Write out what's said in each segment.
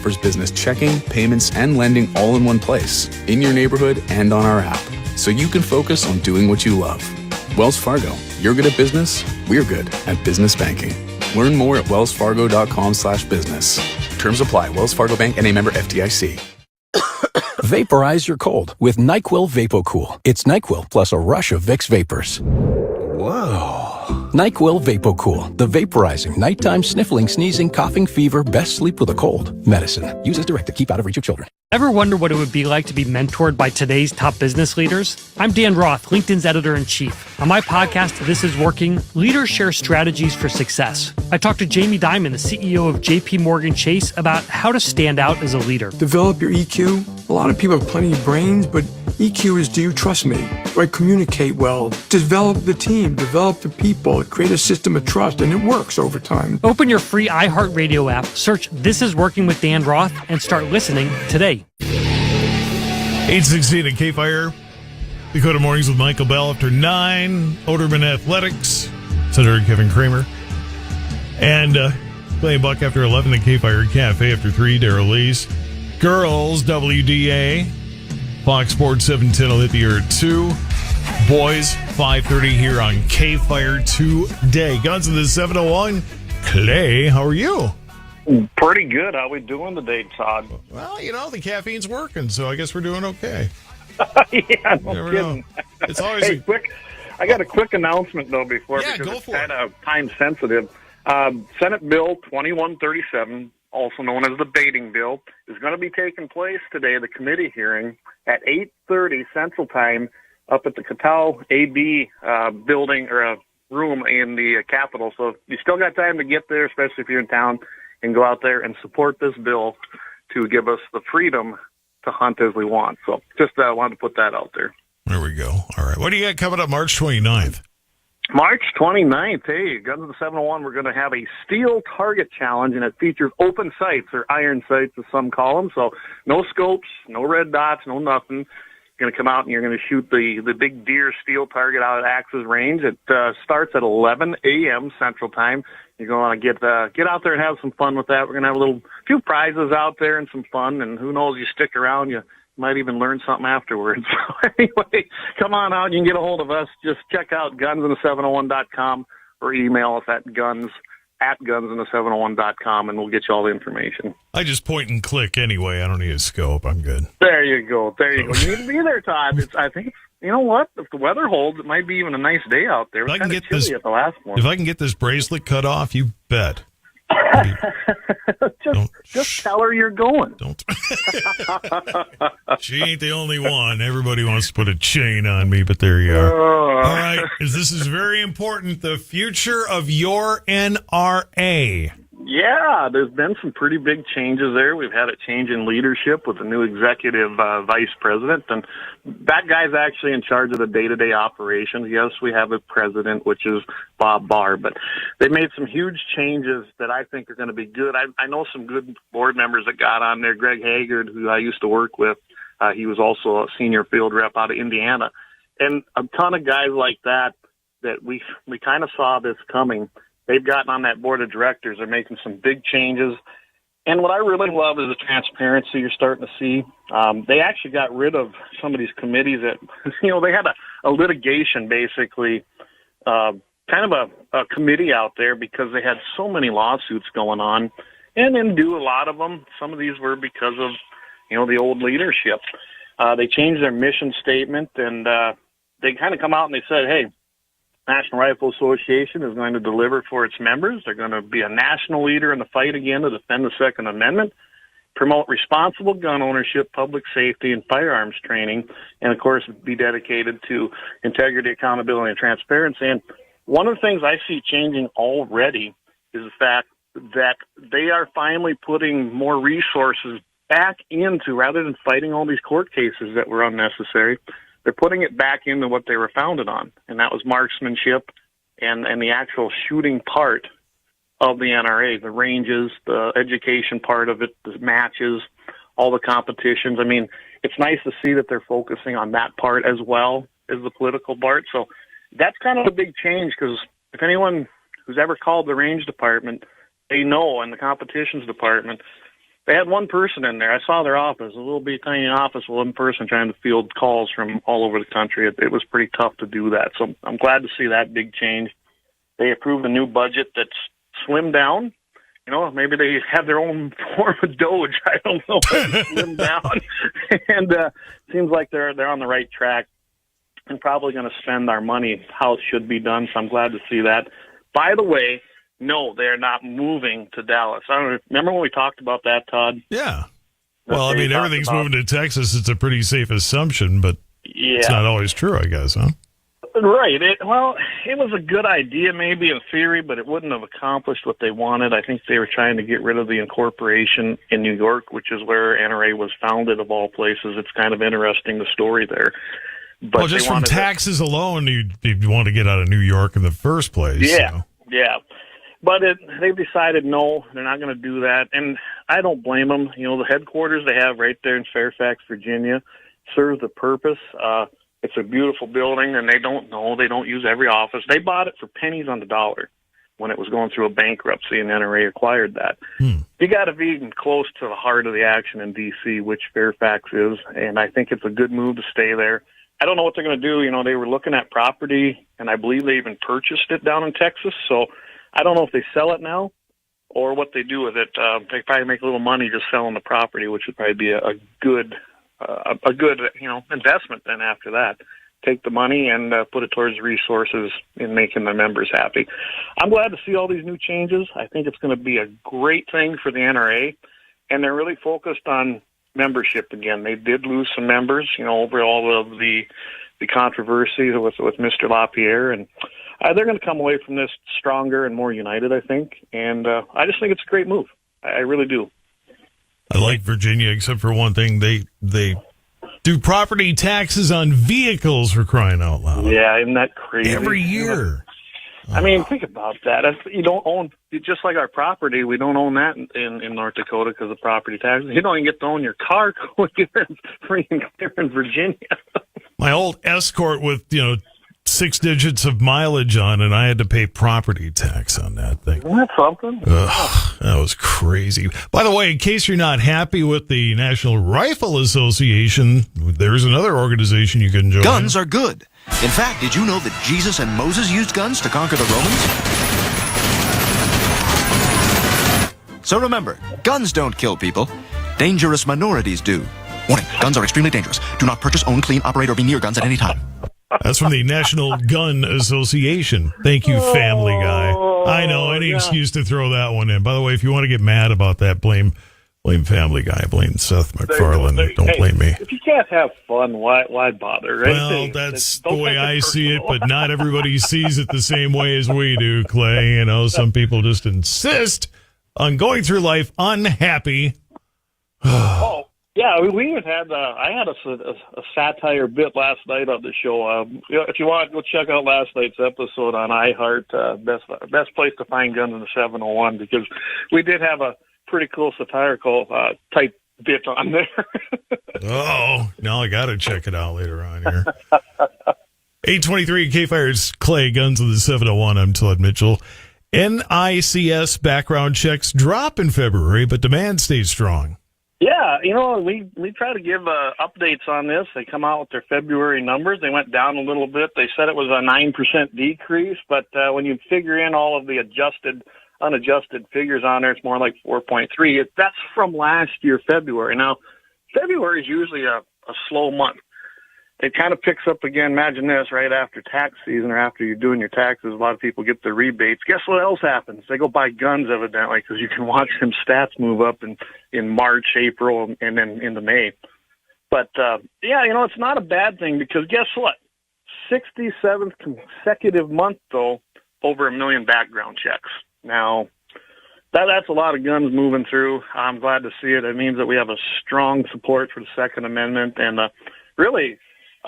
offers business checking, payments, and lending all in one place, in your neighborhood and on our app, so you can focus on doing what you love. Wells Fargo, you're good at business, we're good at business banking. Learn more at wellsfargo.com/business. Terms apply. Wells Fargo Bank and a member FDIC. Vaporize your cold with NyQuil VapoCool. It's NyQuil plus a rush of Vicks vapors. Whoa. NyQuil VapoCool, the vaporizing, nighttime sniffling, sneezing, coughing, fever, best sleep with a cold medicine. Use as directed. Keep out of reach of children. Ever wonder what it would be like to be mentored by today's top business leaders? I'm Dan Roth, LinkedIn's editor-in-chief. On my podcast, This Is Working, leaders share strategies for success. I talked to Jamie Dimon, the CEO of JP Morgan Chase, about how to stand out as a leader. Develop your EQ. A lot of people have plenty of brains, but EQ is, do you trust me? Do I communicate well? Develop the team, develop the people, create a system of trust, and it works over time. Open your free iHeartRadio app, search This Is Working with Dan Roth, and start listening today. 8:16 at KFYR. Dakota Mornings with Michael Bell after 9. Oderman Athletics. Senator Kevin Kramer. And playing Buck after 11 at KFYR Cafe after 3. Daryl Lees. Girls, WDA. Fox Sports 710 will hit the air at 2. Boys, 5:30 here on KFYR today. Guns in the 701. Clay, how are you? Pretty good. How we doing today, Todd? Well, the caffeine's working, so I guess we're doing okay. Yeah, no kidding. It's always I got a quick announcement, though, because go it's for kind of time-sensitive. Senate Bill 2137, also known as the baiting bill, is going to be taking place today, the committee hearing, at 8:30 Central Time up at the Catal AB building or room in the Capitol. So you still got time to get there, especially if you're in town, and go out there and support this bill to give us the freedom to hunt as we want. So just wanted to put that out there. There we go. All right. What do you got coming up March 29th? March 29th, hey, Guns of the 701, we're going to have a steel target challenge, and it features open sights, or iron sights as some call them. So no scopes, no red dots, no nothing. You're going to come out and you're going to shoot the big deer steel target out at Axis Range. It starts at 11 a.m. Central Time. You're going to get out there and have some fun with that. We're going to have a few prizes out there and some fun, and who knows, you stick around, you might even learn something afterwards. So anyway, come on out. You can get a hold of us. Just check out gunsin701.com or email us at gunsin701.com, and we'll get you all the information. I just point and click anyway. I don't need a scope. I'm good. There you go. You need to be there, Todd. I think, you know what? If the weather holds, it might be even a nice day out there. It was kind of chilly at the last one. If I can get this bracelet cut off, you bet. Just tell her you're going. Don't. She ain't the only one. Everybody wants to put a chain on me, but there you are. All right. This is very important. The future of your NRA. Yeah, there's been some pretty big changes there. We've had a change in leadership with a new executive vice president, and that guy's actually in charge of the day-to-day operations. Yes, we have a president, which is Bob Barr, but they made some huge changes that I think are going to be good. I know some good board members that got on there. Greg Haggard, who I used to work with, he was also a senior field rep out of Indiana, and a ton of guys like that we kind of saw this coming. They've gotten on that board of directors. They're making some big changes. And what I really love is the transparency you're starting to see. They actually got rid of some of these committees that, they had a litigation, basically, kind of a committee out there because they had so many lawsuits going on. And then a lot of them. Some of these were because of, the old leadership. They changed their mission statement, and they kind of come out and they said, hey, National Rifle Association is going to deliver for its members. They're going to be a national leader in the fight again to defend the Second Amendment, promote responsible gun ownership, public safety, and firearms training, and, of course, be dedicated to integrity, accountability, and transparency. And one of the things I see changing already is the fact that they are finally putting more resources back into, rather than fighting all these court cases that were unnecessary, they're putting it back into what they were founded on, and that was marksmanship and the actual shooting part of the NRA, the ranges, the education part of it, the matches, all the competitions. I mean, it's nice to see that they're focusing on that part as well as the political part. So that's kind of a big change, because if anyone who's ever called the range department, they know, and the competitions department, They had one person in there. I saw their office, a little bitty tiny office with one person trying to field calls from all over the country. It was pretty tough to do that. So I'm glad to see that big change. They approved a new budget that's slimmed down. You know, maybe they have their own form of Doge. I don't know. Slimmed down. And seems like they're on the right track and probably going to spend our money how it should be done. So I'm glad to see that. By the way, no, they're not moving to Dallas. I don't remember when we talked about that, Todd? Yeah. Well, I mean, everything's moving to Texas. It's a pretty safe assumption, but it's not always true, I guess, huh? Right. It was a good idea maybe in theory, but it wouldn't have accomplished what they wanted. I think they were trying to get rid of the incorporation in New York, which is where NRA was founded, of all places. It's kind of interesting, the story there. But well, just from taxes alone, you'd want to get out of New York in the first place. Yeah, yeah. But they've decided no, they're not going to do that, and I don't blame them. You know, the headquarters they have right there in Fairfax, Virginia, serves the purpose. It's a beautiful building, and they don't use every office. They bought it for pennies on the dollar when it was going through a bankruptcy, and NRA acquired that. You got to be close to the heart of the action in D.C., which Fairfax is, and I think it's a good move to stay there. I don't know what they're going to do. You know, they were looking at property, and I believe they even purchased it down in Texas, so I don't know if they sell it now or what they do with it. They probably make a little money just selling the property, which would probably be a good investment then after that. Take the money and put it towards resources in making their members happy. I'm glad to see all these new changes. I think it's going to be a great thing for the NRA, and they're really focused on membership again. They did lose some members, over all of the controversy with Mr. LaPierre, and they're going to come away from this stronger and more united, I think. And I just think it's a great move. I really do. I like Virginia, except for one thing. They do property taxes on vehicles, for crying out loud. Yeah, isn't that crazy? Every year. I mean, think about that. You don't own, just like our property, we don't own that in North Dakota because of property taxes. You don't even get to own your car free and clear in Virginia. My old Escort with, 6 digits of mileage on, and I had to pay property tax on that thing. Isn't that something? That was crazy. By the way, in case you're not happy with the National Rifle Association, there's another organization you can join. Guns are good. In fact, did you know that Jesus and Moses used guns to conquer the Romans? So remember, guns don't kill people. Dangerous minorities do. Warning, guns are extremely dangerous. Do not purchase, own, clean, operate, or be near guns at any time. That's from the National Gun Association. Thank you, Family Guy. I know, any excuse to throw that one in. By the way, if you want to get mad about that, blame Family Guy. Blame Seth MacFarlane. Don't blame me. If you can't have fun, why bother? Right? Well, that's the way I see it, but not everybody sees it the same way as we do, Clay. Some people just insist on going through life unhappy. Yeah, we even had, I had a satire bit last night on the show. If you want, go check out last night's episode on iHeart, best place to find guns in the 701, because we did have a pretty cool satirical type bit on there. Oh, now I got to check it out later on here. 823 KFYR's Clay, Guns in the 701. I'm Todd Mitchell. NICS background checks drop in February, but demand stays strong. Yeah, we try to give updates on this. They come out with their February numbers. They went down a little bit. They said it was a 9% decrease, but when you figure in all of the unadjusted figures on there, it's more like 4.3. That's from last year, February. Now, February is usually a slow month. It kind of picks up again. Imagine this, right after tax season or after you're doing your taxes, a lot of people get their rebates. Guess what else happens? They go buy guns, evidently, because you can watch them stats move up in March, April, and then into May. But, it's not a bad thing, because guess what? 67th consecutive month, though, over 1 million background checks. Now, that's a lot of guns moving through. I'm glad to see it. It means that we have a strong support for the Second Amendment and really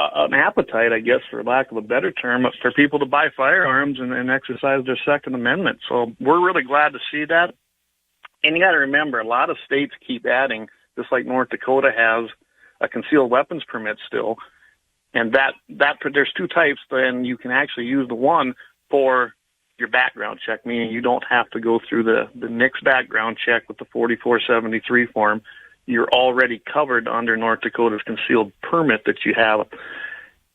an appetite, I guess, for lack of a better term, for people to buy firearms and exercise their Second Amendment. So we're really glad to see that. And you got to remember, a lot of states keep adding, just like North Dakota has a concealed weapons permit still. And that there's 2 types, and you can actually use the one for your background check, meaning you don't have to go through the NICS background check with the 4473 form. You're already covered under North Dakota's concealed permit that you have.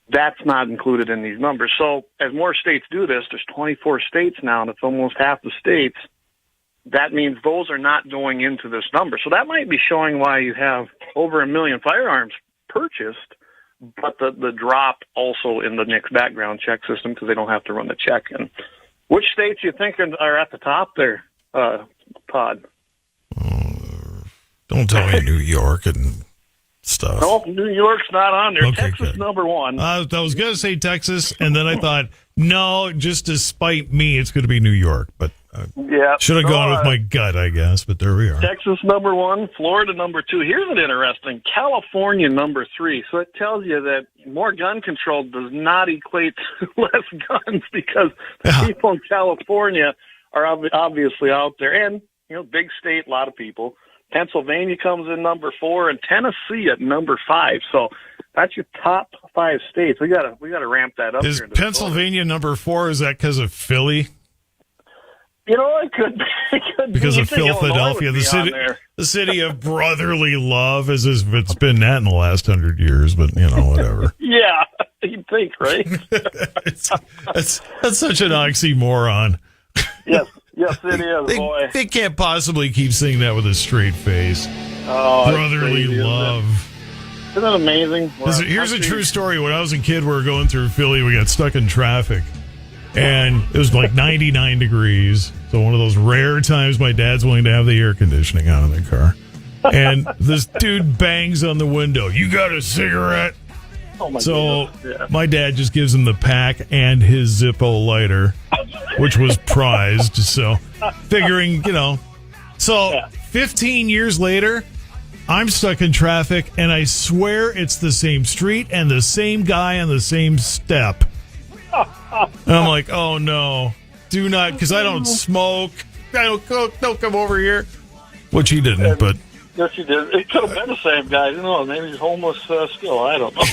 That's not included in these numbers. So as more states do this, there's 24 states now, and it's almost half the states. That means those are not going into this number. So that might be showing why you have over 1 million firearms purchased, but the drop also in the NICS background check system because they don't have to run the check. And which states do you think are at the top there, Todd? Don't tell me New York and stuff. No, New York's not on there. Okay, Texas good. number one. I was going to say Texas, and then I thought, no, just to spite me, it's going to be New York. But yeah, should have gone with my gut, I guess. But there we are. Texas number one, Florida number two. Here's an interesting: California number three. So it tells you that more gun control does not equate to less guns because the people in California are obviously out there, and big state, a lot of people. Pennsylvania comes in number 4, and Tennessee at number 5. So that's your top 5 states. We gotta ramp that up. Is here Pennsylvania number 4? Is that because of Philly? It could be. Because of Philadelphia, the city of brotherly love, as if it's been that in the last 100 years. But whatever. Yeah, you'd think, right? That's such an oxymoron. Yes, it is, boy. They can't possibly keep saying that with a straight face. Oh, brotherly love. Isn't that amazing? Here's a true story. When I was a kid, we were going through Philly. We got stuck in traffic. And it was like 99 degrees. So one of those rare times my dad's willing to have the air conditioning on in the car. And this dude bangs on the window. You got a cigarette? Oh my so goodness. Yeah. my dad just gives him the pack and his Zippo lighter, which was prized. So figuring, So 15 years later, I'm stuck in traffic, and I swear it's the same street and the same guy on the same step. And I'm like, oh no, do not, because I don't smoke. I don't come over here. Which he didn't, but. Yes, he did. It could have been the same guy. Maybe he's homeless still. I don't know.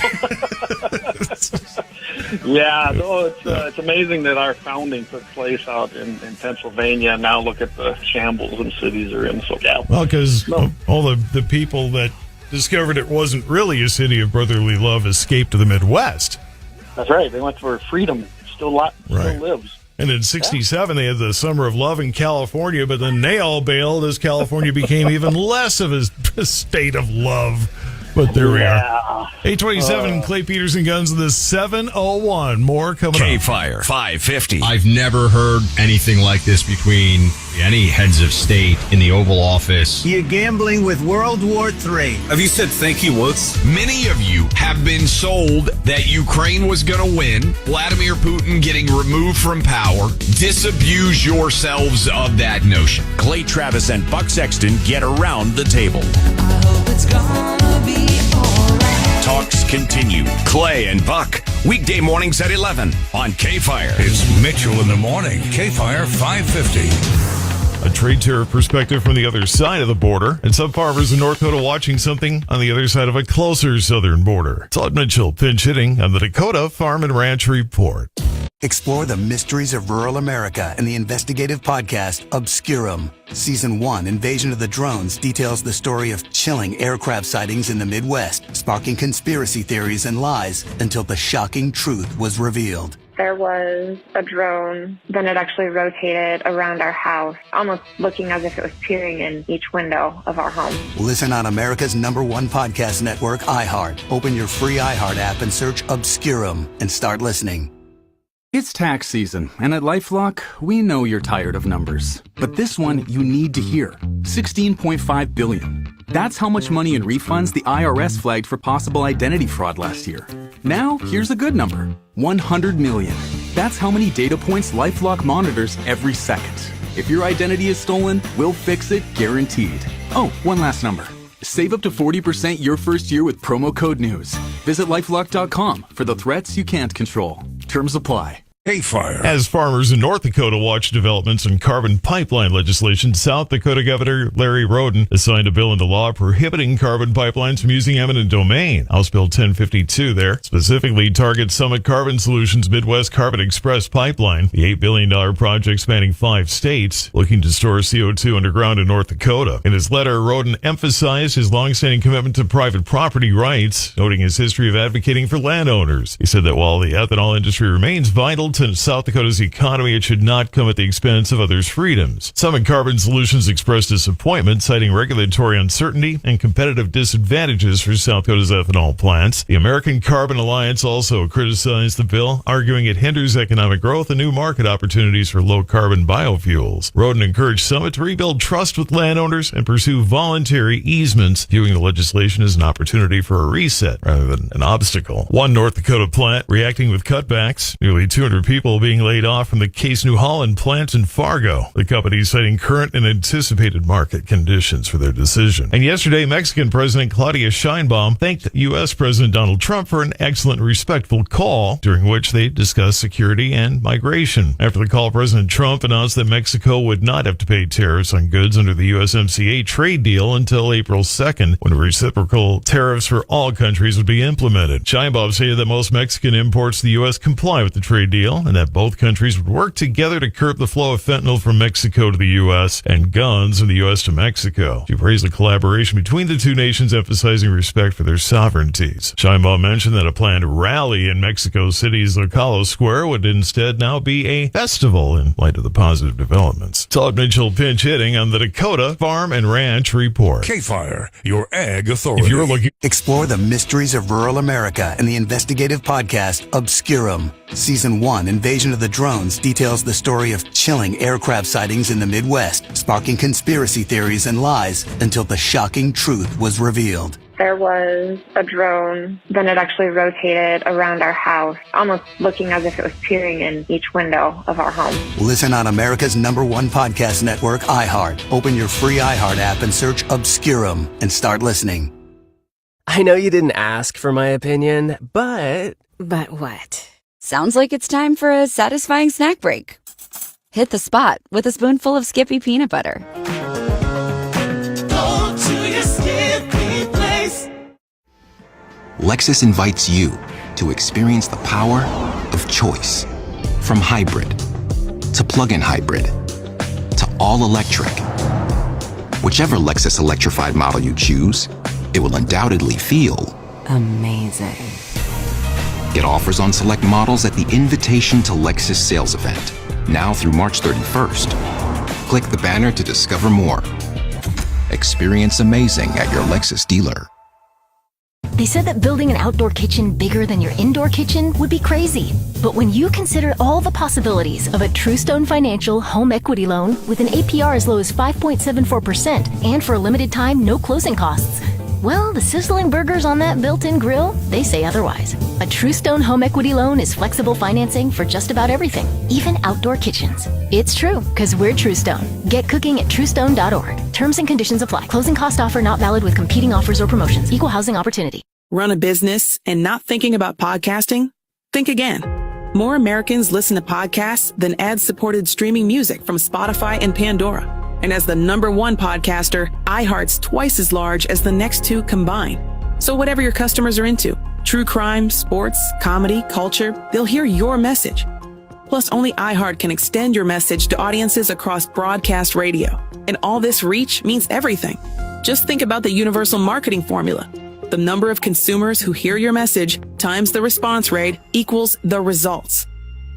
Yeah, no, it's amazing that our founding took place out in Pennsylvania. And now look at the shambles and cities are in. So yeah. Well, because all the people that discovered it wasn't really a city of brotherly love escaped to the Midwest. That's right. They went for freedom. Still lives. And in 67, they had the Summer of Love in California, but then they all bailed as California became even less of a state of love. But there we are. 827, Clay Peterson Guns, the 701. More coming up. KFYR 550. I've never heard anything like this between any heads of state in the Oval Office. You're gambling with World War III. Have you said thank you once? Many of you have been sold that Ukraine was going to win, Vladimir Putin getting removed from power. Disabuse yourselves of that notion. Clay Travis and Buck Sexton get around the table. I hope it's gonna be alright. Talks continue. Clay and Buck, weekday mornings at 11 on KFYR. It's Mitchell in the morning. KFYR 550. A trade tariff perspective from the other side of the border, and some farmers in North Dakota watching something on the other side of a closer southern border. Todd Mitchell pinch hitting on the Dakota Farm and Ranch Report. Explore the mysteries of rural America in the investigative podcast Obscurum. Season 1, Invasion of the Drones, details the story of chilling aircraft sightings in the Midwest, sparking conspiracy theories and lies until the shocking truth was revealed. There was a drone, then it actually rotated around our house, almost looking as if it was peering in each window of our home. Listen on America's #1 podcast network, iHeart. Open your free iHeart app and search Obscurum and start listening. It's tax season, and at LifeLock, we know you're tired of numbers. But this one you need to hear. $16.5 billion. That's how much money in refunds the IRS flagged for possible identity fraud last year. Now, here's a good number. 100 million. That's how many data points LifeLock monitors every second. If your identity is stolen, we'll fix it guaranteed. Oh, one last number. Save up to 40% your first year with promo code NEWS. Visit LifeLock.com for the threats you can't control. Terms apply. KFYR. As farmers in North Dakota watch developments in carbon pipeline legislation, South Dakota Governor Larry Roden has signed a bill into law prohibiting carbon pipelines from using eminent domain. House Bill 1052 there specifically targets Summit Carbon Solutions Midwest Carbon Express pipeline, the $8 billion project spanning 5 states, looking to store CO2 underground in North Dakota. In his letter, Roden emphasized his longstanding commitment to private property rights, noting his history of advocating for landowners. He said that while the ethanol industry remains vital to South Dakota's economy, it should not come at the expense of others' freedoms. Summit Carbon Solutions expressed disappointment, citing regulatory uncertainty and competitive disadvantages for South Dakota's ethanol plants. The American Carbon Alliance also criticized the bill, arguing it hinders economic growth and new market opportunities for low-carbon biofuels. Roden encouraged Summit to rebuild trust with landowners and pursue voluntary easements, viewing the legislation as an opportunity for a reset rather than an obstacle. One North Dakota plant reacting with cutbacks, nearly 200 people being laid off from the Case New Holland plant in Fargo. The company citing current and anticipated market conditions for their decision. And yesterday, Mexican President Claudia Sheinbaum thanked U.S. President Donald Trump for an excellent, respectful call, during which they discussed security and migration. After the call, President Trump announced that Mexico would not have to pay tariffs on goods under the USMCA trade deal until April 2nd, when reciprocal tariffs for all countries would be implemented. Sheinbaum stated that most Mexican imports to the U.S. comply with the trade deal, and that both countries would work together to curb the flow of fentanyl from Mexico to the U.S. and guns from the U.S. to Mexico. She praised the collaboration between the two nations, emphasizing respect for their sovereignties. Sheinbaum mentioned that a planned rally in Mexico City's Zocalo Square would instead now be a festival in light of the positive developments. Todd Mitchell pinch hitting on the Dakota Farm and Ranch Report. KFYR, your ag authority. If you're looking... Explore the mysteries of rural America in the investigative podcast Obscurum. Season 1, Invasion of the Drones, details the story of chilling aircraft sightings in the Midwest, sparking conspiracy theories and lies until the shocking truth was revealed. There was a drone, then it actually rotated around our house, almost looking as if it was peering in each window of our home. Listen on America's #1 podcast network, iHeart. Open your free iHeart app and search Obscurum and start listening. I know you didn't ask for my opinion, but... But what? Sounds like it's time for a satisfying snack break. Hit the spot with a spoonful of Skippy peanut butter. Go to your Skippy place. Lexus invites you to experience the power of choice. From hybrid to plug-in hybrid to all-electric. Whichever Lexus electrified model you choose, it will undoubtedly feel amazing. Get offers on select models at the Invitation to Lexus sales event, now through March 31st. Click the banner to discover more. Experience amazing at your Lexus dealer. They said that building an outdoor kitchen bigger than your indoor kitchen would be crazy. But when you consider all the possibilities of a TrueStone Financial home equity loan with an APR as low as 5.74% and for a limited time, no closing costs, well, the sizzling burgers on that built-in grill, they say otherwise. A TrueStone home equity loan is flexible financing for just about everything, even outdoor kitchens. It's true, because we're TrueStone. Get cooking at truestone.org. Terms and conditions apply. Closing cost offer not valid with competing offers or promotions. Equal housing opportunity. Run a business and not thinking about podcasting? Think again. More Americans listen to podcasts than ad-supported streaming music from Spotify and Pandora. And as the #1 podcaster, iHeart's twice as large as the next two combined. So whatever your customers are into, true crime, sports, comedy, culture, they'll hear your message. Plus, only iHeart can extend your message to audiences across broadcast radio. And all this reach means everything. Just think about the universal marketing formula. The number of consumers who hear your message times the response rate equals the results.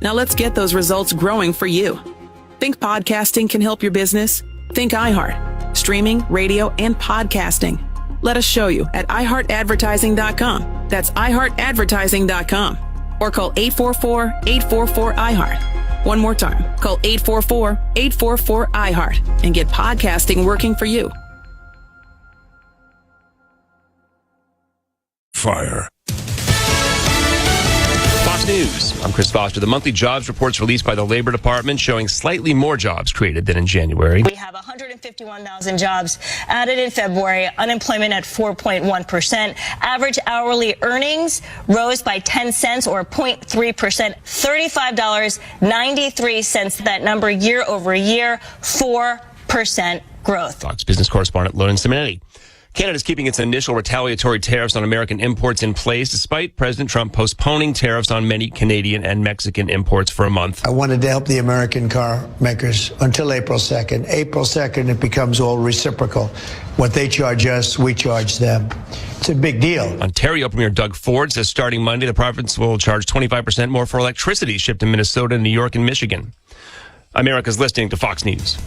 Now let's get those results growing for you. Think podcasting can help your business? Think iHeart. Streaming, radio, and podcasting. Let us show you at iHeartAdvertising.com. That's iHeartAdvertising.com. Or call 844-844-iHeart. One more time. Call 844-844-iHeart and get podcasting working for you. Fire. Fox Fox News. I'm Chris Foster. The monthly jobs reports released by the Labor Department showing slightly more jobs created than in January. We have 151,000 jobs added in February, unemployment at 4.1%. Average hourly earnings rose by 10 cents or 0.3%, $35.93. That number year over year, 4% growth. Fox business correspondent Lauren Simonetti. Canada is keeping its initial retaliatory tariffs on American imports in place, despite President Trump postponing tariffs on many Canadian and Mexican imports for a month. I wanted to help the American car makers until April 2nd. April 2nd, it becomes all reciprocal. What they charge us, we charge them. It's a big deal. Ontario Premier Doug Ford says starting Monday, the province will charge 25% more for electricity shipped to Minnesota, New York, and Michigan. America's listening to Fox News.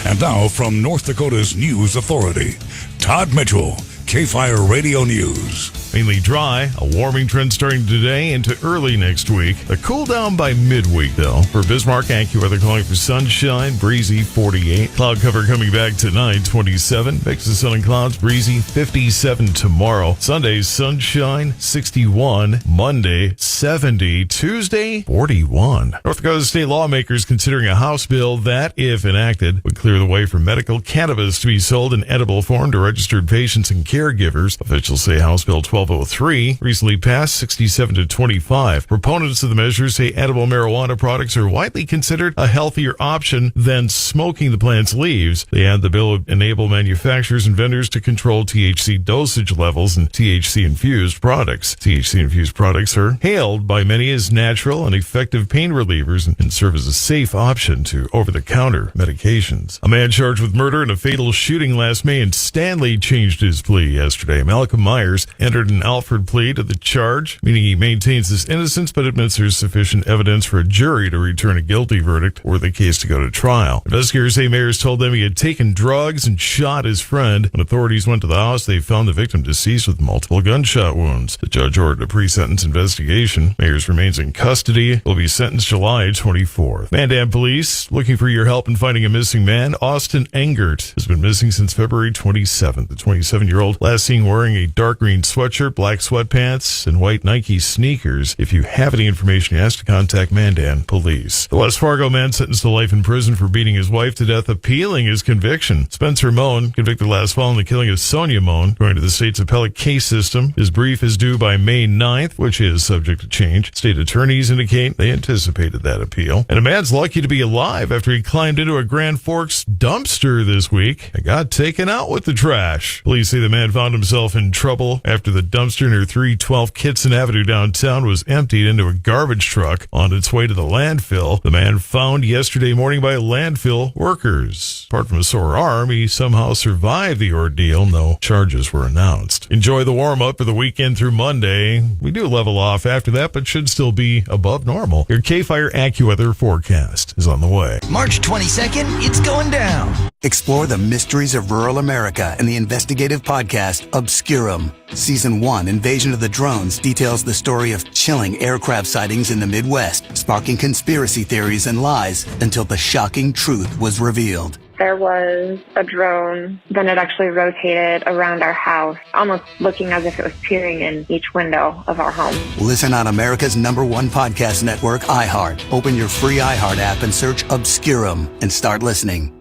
And now from North Dakota's News Authority, Todd Mitchell, KFYR Radio News. Mainly dry, a warming trend starting today into early next week. A cool down by midweek, though. For Bismarck, AccuWeather calling for sunshine, breezy, 48. Cloud cover coming back tonight, 27. Mix of sun and clouds, breezy, 57 tomorrow. Sunday, sunshine, 61. Monday, 70. Tuesday, 41. North Dakota state lawmakers considering a House bill that, if enacted, would clear the way for medical cannabis to be sold in edible form to registered patients and caregivers. Officials say House Bill 1203 recently passed 67-25. Proponents of the measure say edible marijuana products are widely considered a healthier option than smoking the plant's leaves. They add the bill would enable manufacturers and vendors to control THC dosage levels in THC-infused products. THC-infused products are hailed by many as natural and effective pain relievers and serve as a safe option to over-the-counter medications. A man charged with murder in a fatal shooting last May in Stanley changed his plea yesterday. Malcolm Myers entered an Alford plea to the charge, meaning he maintains his innocence but admits there's sufficient evidence for a jury to return a guilty verdict or the case to go to trial. Investigators say Myers told them he had taken drugs and shot his friend. When authorities went to the house, they found the victim deceased with multiple gunshot wounds. The judge ordered a pre-sentence investigation. Myers remains in custody. Will be sentenced July 24th. Mandan police looking for your help in finding a missing man. Austin Engert has been missing since February 27th. The 27-year-old last seen wearing a dark green sweatshirt, black sweatpants, and white Nike sneakers. If you have any information, you ask to contact Mandan Police. The West Fargo man sentenced to life in prison for beating his wife to death, appealing his conviction. Spencer Moan, convicted last fall in the killing of Sonia Moan. According to the state's appellate case system, his brief is due by May 9th, which is subject to change. State attorneys indicate they anticipated that appeal. And a man's lucky to be alive after he climbed into a Grand Forks dumpster this week and got taken out with the trash. Police say the man found himself in trouble after the dumpster near 312 Kitson Avenue downtown was emptied into a garbage truck on its way to the landfill. The man found yesterday morning by landfill workers. Apart from a sore arm, he somehow survived the ordeal. No charges were announced. Enjoy the warm-up for the weekend through Monday. We do level off after that, but should still be above normal. Your KFYR AccuWeather forecast is on the way. March 22nd, it's going down. Explore the mysteries of rural America in the investigative podcast Obscurum. Season 1, Invasion of the Drones, details the story of chilling aircraft sightings in the Midwest, sparking conspiracy theories and lies until the shocking truth was revealed. There was a drone, then it actually rotated around our house, almost looking as if it was peering in each window of our home. Listen on America's #1 podcast network, iHeart. Open your free iHeart app and search Obscurum and start listening.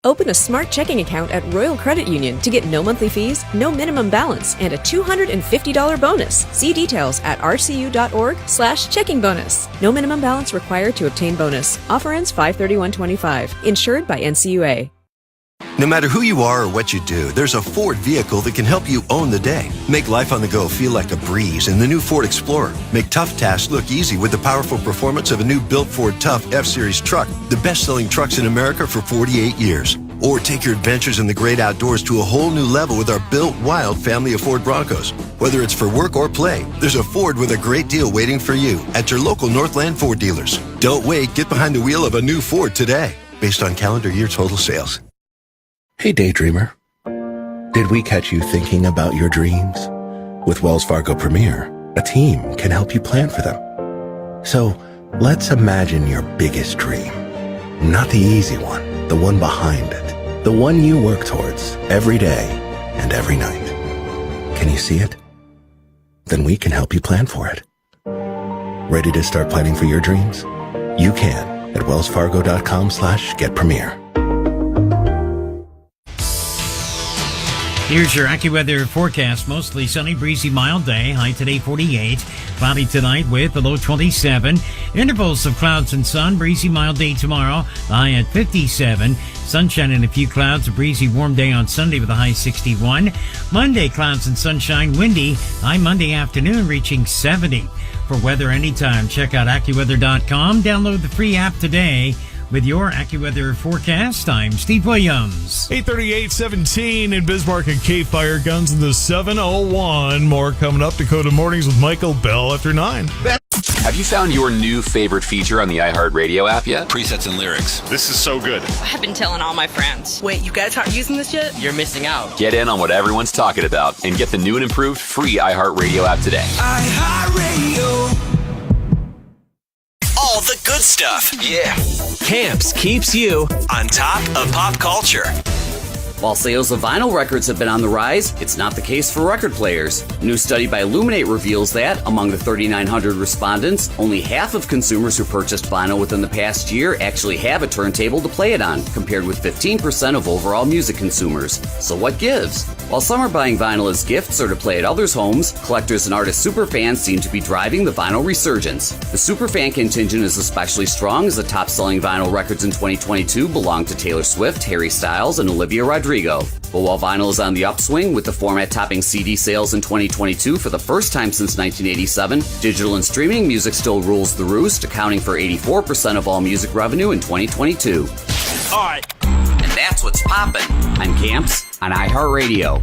Open a smart checking account at Royal Credit Union to get no monthly fees, no minimum balance, and a $250 bonus. See details at rcu.org/checking bonus. No minimum balance required to obtain bonus. Offer ends 5/31/25. Insured by NCUA. No matter who you are or what you do, there's a Ford vehicle that can help you own the day. Make life on the go feel like a breeze in the new Ford Explorer. Make tough tasks look easy with the powerful performance of a new built Ford Tough F-Series truck, the best-selling trucks in America for 48 years. Or take your adventures in the great outdoors to a whole new level with our built wild family of Ford Broncos. Whether it's for work or play, there's a Ford with a great deal waiting for you at your local Northland Ford dealers. Don't wait, get behind the wheel of a new Ford today, based on calendar year total sales. Hey, daydreamer. Did we catch you thinking about your dreams? With Wells Fargo Premier, a team can help you plan for them. So let's imagine your biggest dream. Not the easy one, the one behind it. The one you work towards every day and every night. Can you see it? Then we can help you plan for it. Ready to start planning for your dreams? You can at wellsfargo.com/getpremier. Here's your AccuWeather forecast. Mostly sunny, breezy, mild day. High today 48. Cloudy tonight with a low 27. Intervals of clouds and sun. Breezy, mild day tomorrow. High at 57. Sunshine and a few clouds. A breezy, warm day on Sunday with a high 61. Monday, clouds and sunshine. Windy. High Monday afternoon reaching 70. For weather anytime, check out AccuWeather.com. Download the free app today. With your AccuWeather forecast, I'm Steve Williams. 8:38:17 in Bismarck and KFYR Guns in the 701. More coming up. Dakota Mornings with Michael Bell after 9. Have you found your new favorite feature on the iHeartRadio app yet? Presets and lyrics. This is so good. I've been telling all my friends. Wait, you guys aren't using this yet? You're missing out. Get in on what everyone's talking about and get the new and improved free iHeartRadio app today. iHeartRadio. All the good stuff. Yeah. Camps keeps you on top of pop culture. While sales of vinyl records have been on the rise, it's not the case for record players. A new study by Illuminate reveals that, among the 3,900 respondents, only half of consumers who purchased vinyl within the past year actually have a turntable to play it on, compared with 15% of overall music consumers. So what gives? While some are buying vinyl as gifts or to play at others' homes, collectors and artist superfans seem to be driving the vinyl resurgence. The superfan contingent is especially strong as the top-selling vinyl records in 2022 belong to Taylor Swift, Harry Styles, and Olivia Rodrigo. But while vinyl is on the upswing, with the format topping CD sales in 2022 for the first time since 1987, digital and streaming music still rules the roost, accounting for 84% of all music revenue in 2022. All right. And that's what's poppin'. I'm Camps on iHeartRadio.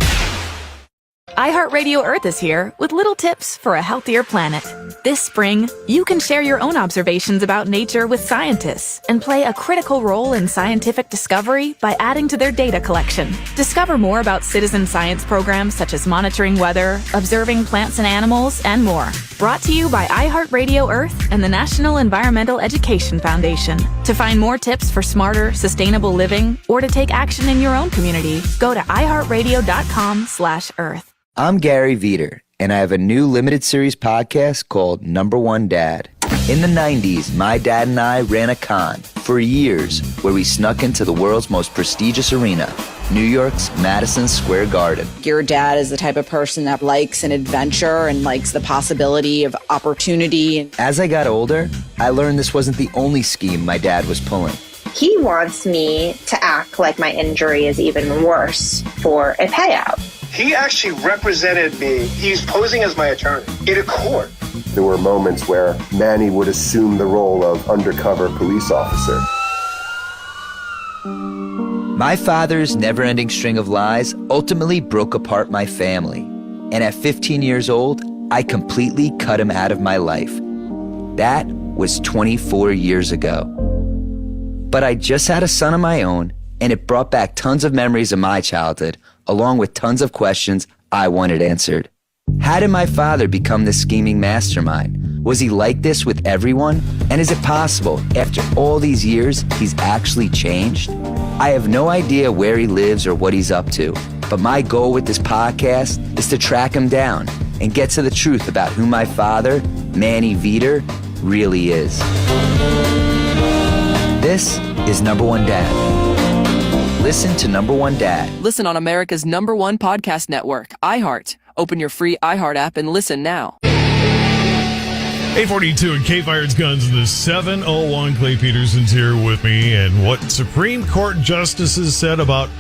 iHeartRadio Earth is here with little tips for a healthier planet. This spring, you can share your own observations about nature with scientists and play a critical role in scientific discovery by adding to their data collection. Discover more about citizen science programs such as monitoring weather, observing plants and animals, and more. Brought to you by iHeartRadio Earth and the National Environmental Education Foundation. To find more tips for smarter, sustainable living or to take action in your own community, go to iHeartRadio.com/Earth. I'm Gary Veter, and I have a new limited series podcast called Number One Dad. In the 90s, my dad and I ran a con for years where we snuck into the world's most prestigious arena, New York's Madison Square Garden. Your dad is the type of person that likes an adventure and likes the possibility of opportunity. As I got older, I learned this wasn't the only scheme my dad was pulling. He wants me to act like my injury is even worse for a payout. He actually represented me. He's posing as my attorney in a court. There were moments where Manny would assume the role of undercover police officer. My father's never-ending string of lies ultimately broke apart my family. And at 15 years old, I completely cut him out of my life. That was 24 years ago. But I just had a son of my own, and it brought back tons of memories of my childhood, along with tons of questions I wanted answered. How did my father become this scheming mastermind? Was he like this with everyone? And is it possible, after all these years, he's actually changed? I have no idea where he lives or what he's up to, but my goal with this podcast is to track him down and get to the truth about who my father, Manny Veter, really is. This is Number One Dad. Listen to Number One Dad. Listen on America's #1 podcast network, iHeart. Open your free iHeart app and listen now. 842 and KFYR's Guns in the 701. Clay Peterson's here with me. And what Supreme Court justices said about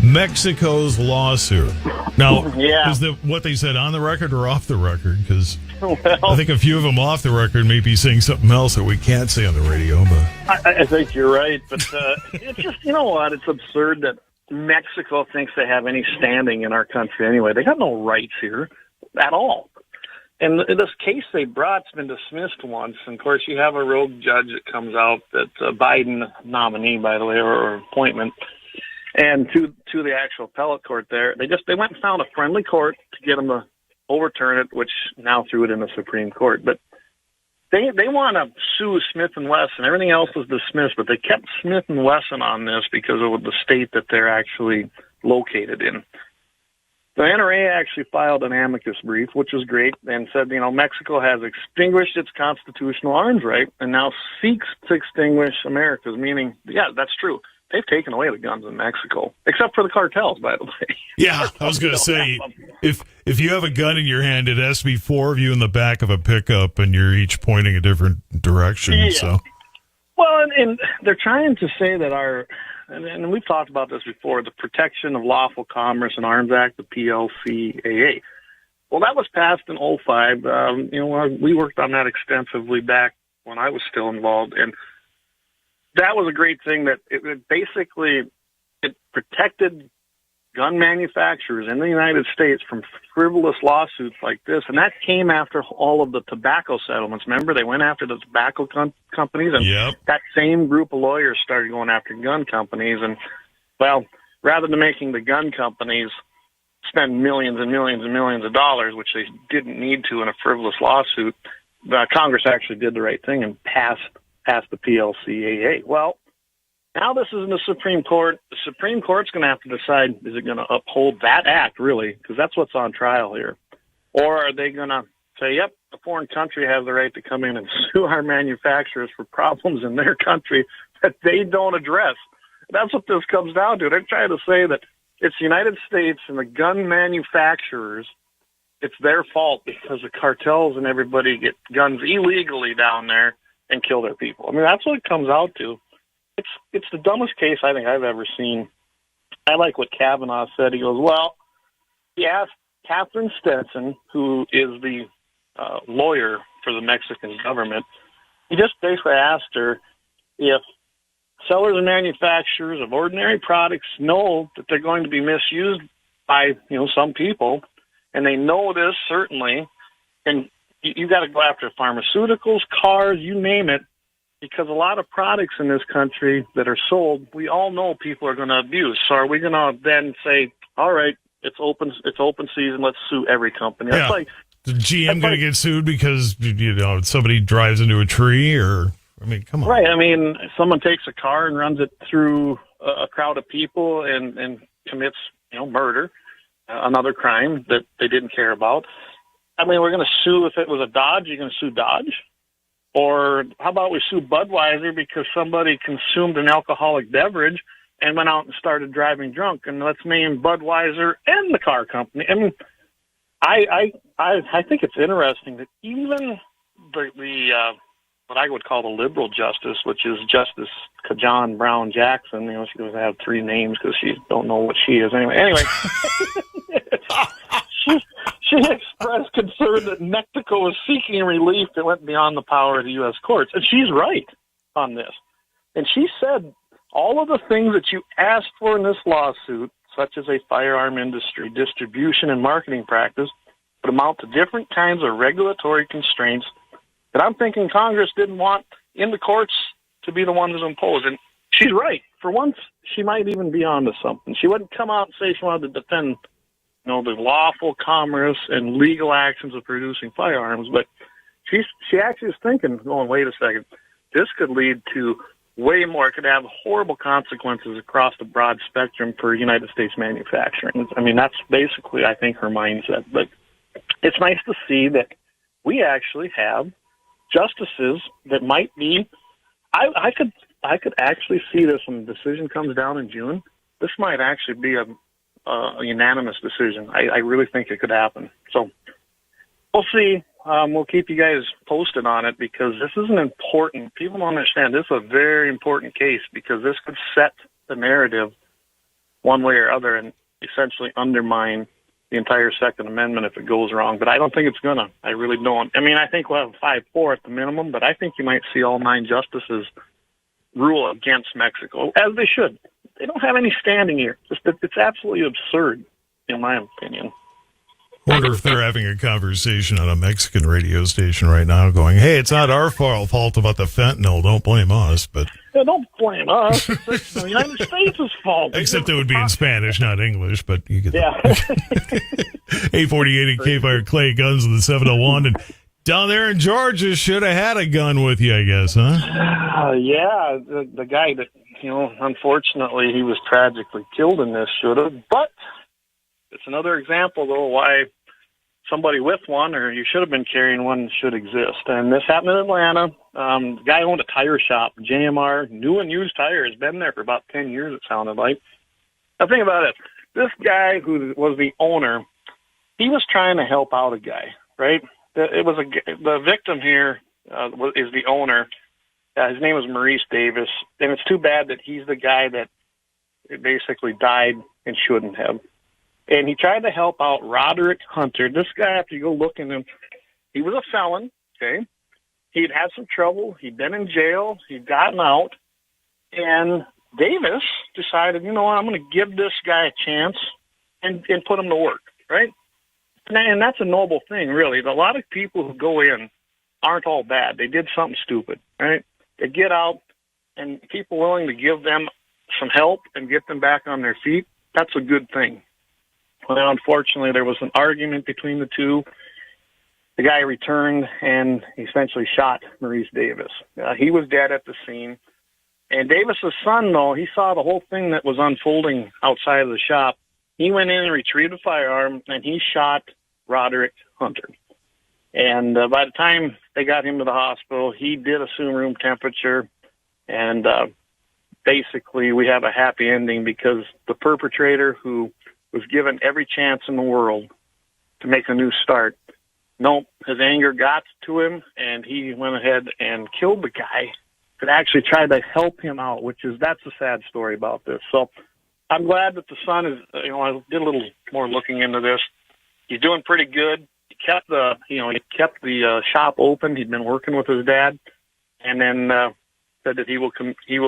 Mexico's lawsuit. Now, is what they said on the record or off the record? Because I think a few of them off the record may be saying something else that we can't say on the radio. But I think you're right. But it's just, you know what? It's absurd that Mexico thinks they have any standing in our country anyway. They got no rights here at all. And this case they brought's been dismissed once. And of course, you have a rogue judge that comes out that's a Biden nominee, by the way, or appointment. And to the actual appellate court there, they went and found a friendly court to get them to overturn it, which now threw it in the Supreme Court. But they want to sue Smith & Wesson. Everything else was dismissed, but they kept Smith & Wesson on this because of the state that they're actually located in. The NRA actually filed an amicus brief, which was great, and said, Mexico has extinguished its constitutional arms right and now seeks to extinguish America's, meaning, yeah, that's true. They've taken away the guns in Mexico, except for the cartels, by the way. Yeah, I was going to say, if you have a gun in your hand, it has to be 4 of you in the back of a pickup, and you're each pointing a different direction. Yeah. So, well, and they're trying to say that and we've talked about this before, the Protection of Lawful Commerce and Arms Act, the PLCAA. Well, that was passed in 2005. We worked on that extensively back when I was still involved, and that was a great thing that it basically protected gun manufacturers in the United States from frivolous lawsuits like this. And that came after all of the tobacco settlements. Remember, they went after the tobacco companies, and that same group of lawyers started going after gun companies. And, well, rather than making the gun companies spend millions and millions and millions of dollars, which they didn't need to in a frivolous lawsuit, Congress actually did the right thing and passed the PLCAA. Well, now this is in the Supreme Court. The Supreme Court's going to have to decide, is it going to uphold that act, really, because that's what's on trial here? Or are they going to say, yep, a foreign country has the right to come in and sue our manufacturers for problems in their country that they don't address? That's what this comes down to. They're trying to say that it's the United States and the gun manufacturers, it's their fault because the cartels and everybody get guns illegally down there and kill their people. I mean, that's what it comes out to. It's the dumbest case I think I've ever seen. I like what Kavanaugh said. He goes, well, he asked Catherine Stetson, who is the lawyer for the Mexican government, he just basically asked her if sellers and manufacturers of ordinary products know that they're going to be misused by, some people, and they know this certainly, and you got to go after pharmaceuticals, cars, you name it, because a lot of products in this country that are sold, we all know people are going to abuse. So are we going to then say, all right, it's open season, let's sue every company? That's like, is GM going to get sued because somebody drives into a tree, or I mean, come on. Right. I mean, someone takes a car and runs it through a crowd of people and commits, murder, another crime that they didn't care about. I mean, we're going to sue if it was a Dodge. You're going to sue Dodge? Or how about we sue Budweiser because somebody consumed an alcoholic beverage and went out and started driving drunk? And let's name Budweiser and the car company. I mean, I think it's interesting that even the what I would call the liberal justice, which is Justice Kajan Brown Jackson, she doesn't have 3 names because she don't know what she is anyway. She expressed concern that Mexico was seeking relief that went beyond the power of the U.S. courts. And she's right on this. And she said all of the things that you asked for in this lawsuit, such as a firearm industry distribution and marketing practice, would amount to different kinds of regulatory constraints that I'm thinking Congress didn't want in the courts to be the ones to impose. And she's right. For once, she might even be onto something. She wouldn't come out and say she wanted to defend the lawful commerce and legal actions of producing firearms, but she actually is thinking, wait a second, this could lead to way more. It could have horrible consequences across the broad spectrum for United States manufacturing. I mean, that's basically, I think, her mindset. But it's nice to see that we actually have justices that might be, I could actually see this when the decision comes down in June. This might actually be a unanimous decision. I really think it could happen. So we'll see. We'll keep you guys posted on it because this is an important, people don't understand, this is a very important case because this could set the narrative one way or other and essentially undermine the entire Second Amendment if it goes wrong. But I don't think it's going to. I really don't. I mean, I think we'll have 5-4 at the minimum, but I think you might see all 9 justices rule against Mexico, as they should. They don't have any standing here. It's absolutely absurd, in my opinion. Wonder if they're having a conversation on a Mexican radio station right now going, hey, it's not our fault about the fentanyl. Don't blame us. But don't blame us. It's the United States' fault. Except it would be in Spanish, not English. But you get 848 at KFYR Clay Guns with the 701. And down there in Georgia should have had a gun with you, I guess, huh? Yeah, the guy that, unfortunately he was tragically killed in this should have. But It's another example, though, why somebody with one, or you should have been carrying one, should exist. And this happened in Atlanta. The guy owned a tire shop, JMR, new and used tires. Been there for about 10 years, it sounded like. Now, think about it. This guy who was the owner, he was trying to help out a guy, right? The victim here is the owner. His name was Maurice Davis, and it's too bad that he's the guy that basically died and shouldn't have. And he tried to help out Roderick Hunter. This guy, after you go look at him, he was a felon, okay? He'd had some trouble. He'd been in jail. He'd gotten out. And Davis decided, you know what, I'm going to give this guy a chance and put him to work, right? And that's a noble thing, really. A lot of people who go in aren't all bad. They did something stupid, right? They get out, and people willing to give them some help and get them back on their feet, that's a good thing. Well, unfortunately, there was an argument between the two. The guy returned and essentially shot Maurice Davis. He was dead at the scene. And Davis's son, though, he saw the whole thing that was unfolding outside of the shop. He went in and retrieved a firearm, and he shot Roderick Hunter. And by the time they got him to the hospital, he did assume room temperature. And basically, we have a happy ending because the perpetrator, who was given every chance in the world to make a new start, his anger got to him, and he went ahead and killed the guy that actually tried to help him out, that's a sad story about this. So I'm glad that the son is, I did a little more looking into this. He's doing pretty good. He kept the shop open. He'd been working with his dad, and then said that he will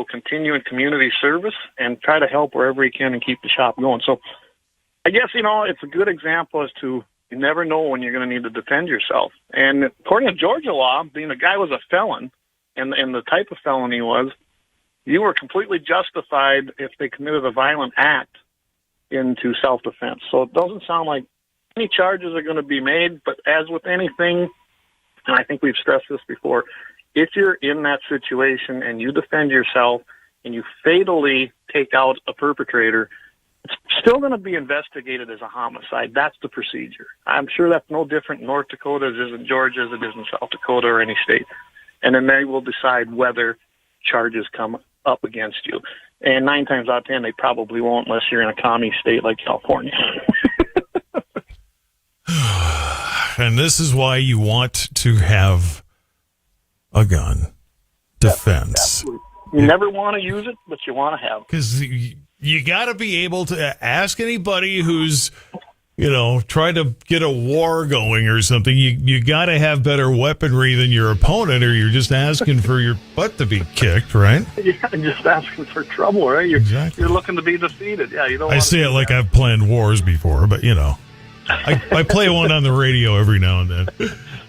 continue in community service and try to help wherever he can and keep the shop going. So I guess, it's a good example as to you never know when you're going to need to defend yourself. And according to Georgia law, being the guy was a felon, and the type of felon he was, you were completely justified if they committed a violent act into self-defense. So it doesn't sound like any charges are going to be made, but as with anything, and I think we've stressed this before, if you're in that situation and you defend yourself and you fatally take out a perpetrator, it's still going to be investigated as a homicide. That's the procedure. I'm sure that's no different in North Dakota as it is in Georgia, as it is in South Dakota or any state. And then they will decide whether charges come up against you. And 9 times out of 10, they probably won't unless you're in a commie state like California. And this is why you want to have a gun. Defense. You never want to use it, but you want to have it. Because you got to be able to ask anybody who's, try to get a war going or something. You got to have better weaponry than your opponent, or you're just asking for your butt to be kicked, right? You're just asking for trouble, right? You're looking to be defeated. Yeah, you don't. I say it like I've planned wars before, but I play one on the radio every now and then.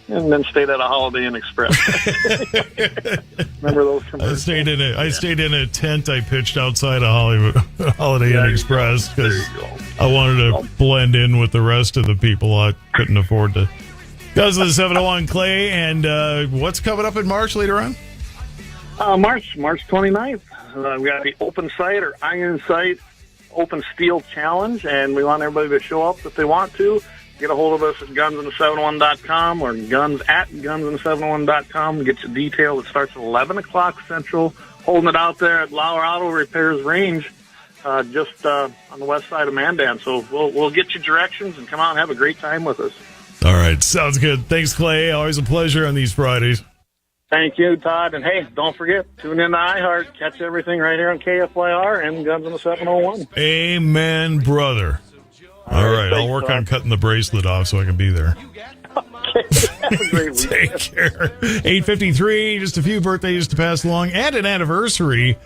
And then stayed at a Holiday Inn Express. Remember those commercials? I stayed in a tent I pitched outside a Holiday Inn Express because I wanted to blend in with the rest of the people. I couldn't afford to. Guys, the 701 Clay, and what's coming up in March later on? March 29th. We got the Open Sight or Iron Sight Open Steel Challenge, and we want everybody to show up if they want to. Get a hold of us at gunsand701.com or gunsand701.com. Get your detail. It starts at 11 o'clock Central. Holding it out there at Lauer Auto Repairs Range, just on the west side of Mandan. So we'll get you directions and come out and have a great time with us. All right. Sounds good. Thanks, Clay. Always a pleasure on these Fridays. Thank you, Todd. And, hey, don't forget, tune in to iHeart. Catch everything right here on KFYR and Guns on the 701. Amen, brother. All right, I'll work on cutting the bracelet off so I can be there. Okay, have a great week. Take care. 8:53, just a few birthdays to pass along, and an anniversary.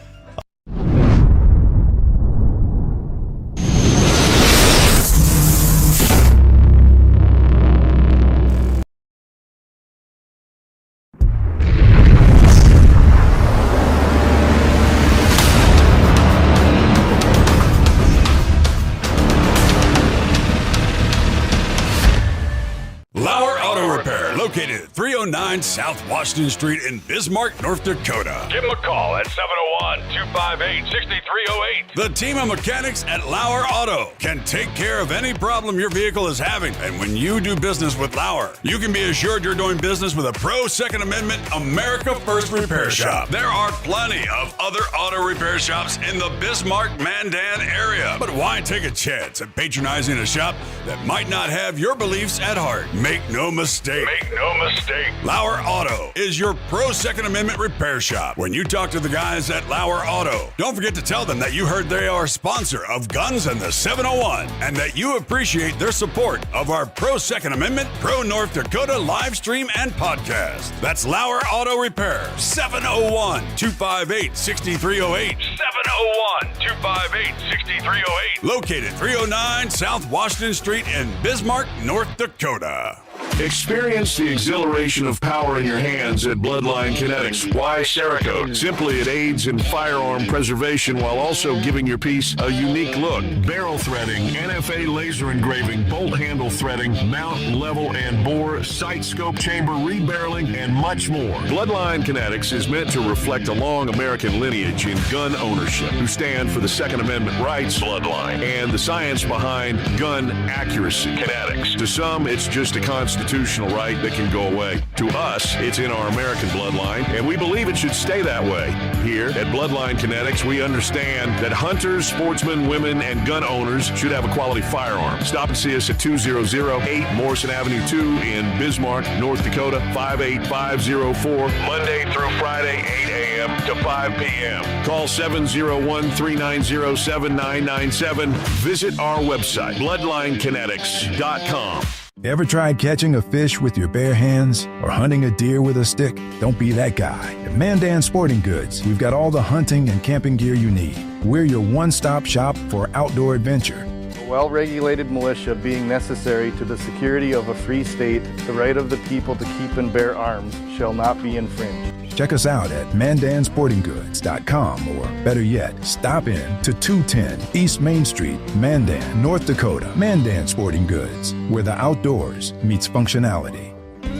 Located at 309 South Washington Street in Bismarck, North Dakota. Give them a call at 701-258-6308. The team of mechanics at Lauer Auto can take care of any problem your vehicle is having. And when you do business with Lauer, you can be assured you're doing business with a pro Second Amendment America First repair shop. There are plenty of other auto repair shops in the Bismarck, Mandan area. But why take a chance at patronizing a shop that might not have your beliefs at heart? Make no mistake. Lauer Auto is your pro Second Amendment repair shop. When you talk to the guys at Lauer Auto, don't forget to tell them that you heard they are a sponsor of Guns and the 701 and that you appreciate their support of our pro Second Amendment, pro North Dakota live stream and podcast. That's Lauer Auto Repair, 701-258-6308. 701-258-6308. Located 309 South Washington Street in Bismarck, North Dakota. Experience the exhilaration of power in your hands at Bloodline Kinetics. Why Cerakote? Simply, it aids in firearm preservation while also giving your piece a unique look. Barrel threading, NFA laser engraving, bolt handle threading, mount, level, and bore, sight scope chamber rebarreling, and much more. Bloodline Kinetics is meant to reflect a long American lineage in gun ownership, who stand for the Second Amendment rights, Bloodline, and the science behind gun accuracy. Kinetics. To some, it's just a constitutional right that can go away. To us, it's in our American bloodline, and we believe it should stay that way. Here at Bloodline Kinetics, we understand that hunters, sportsmen, women, and gun owners should have a quality firearm. Stop and see us at 2008 Morrison Avenue 2 in Bismarck, North Dakota, 58504, Monday through Friday, 8 a.m. to 5 p.m. Call 701-390-7997. Visit our website, bloodlinekinetics.com. Ever tried catching a fish with your bare hands or hunting a deer with a stick? Don't be that guy. At Mandan Sporting Goods, we've got all the hunting and camping gear you need. We're your one-stop shop for outdoor adventure. A well-regulated militia being necessary to the security of a free state, the right of the people to keep and bear arms shall not be infringed. Check us out at mandansportinggoods.com, or better yet, stop in to 210 East Main Street, Mandan, North Dakota. Mandan Sporting Goods, where the outdoors meets functionality.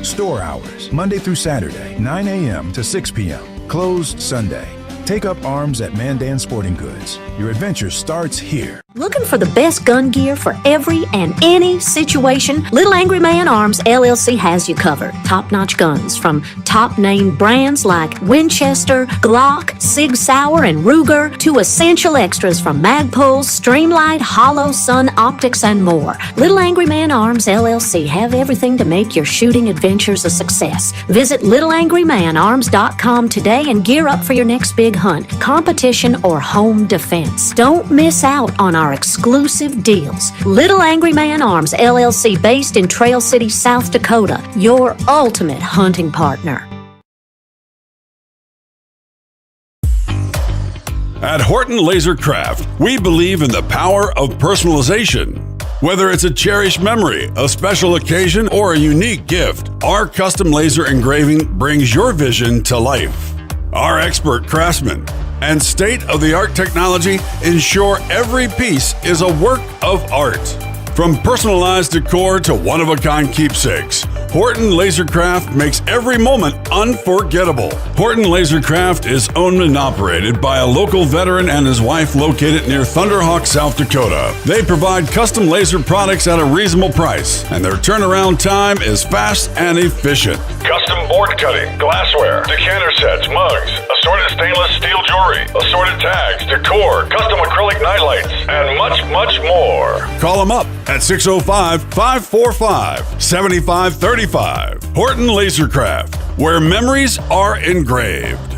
Store hours, Monday through Saturday, 9 a.m. to 6 p.m. Closed Sunday. Take up arms at Mandan Sporting Goods. Your adventure starts here. Looking for the best gun gear for every and any situation? Little Angry Man Arms LLC has you covered. Top-notch guns from top-name brands like Winchester, Glock, Sig Sauer, and Ruger to essential extras from Magpul's, Streamlight, Hollow, Sun Optics, and more. Little Angry Man Arms LLC have everything to make your shooting adventures a success. Visit littleangrymanarms.com today and gear up for your next big hunt, competition, or home defense. Don't miss out on our exclusive deals. Little Angry Man Arms LLC, based in Trail City, South Dakota, your ultimate hunting partner. At Horton LaserCraft, we believe in the power of personalization. Whether it's a cherished memory, a special occasion, or a unique gift, our custom laser engraving brings your vision to life. Our expert craftsmen and state-of-the-art technology ensure every piece is a work of art. From personalized decor to one-of-a-kind keepsakes, Horton LaserCraft makes every moment unforgettable. Horton LaserCraft is owned and operated by a local veteran and his wife located near Thunderhawk, South Dakota. They provide custom laser products at a reasonable price, and their turnaround time is fast and efficient. Custom board cutting, glassware, decanter sets, mugs, assorted stainless steel jewelry, assorted tags, decor, custom acrylic nightlights, and much, much more. Call them up at 605-545-7535. Horton LaserCraft, where memories are engraved.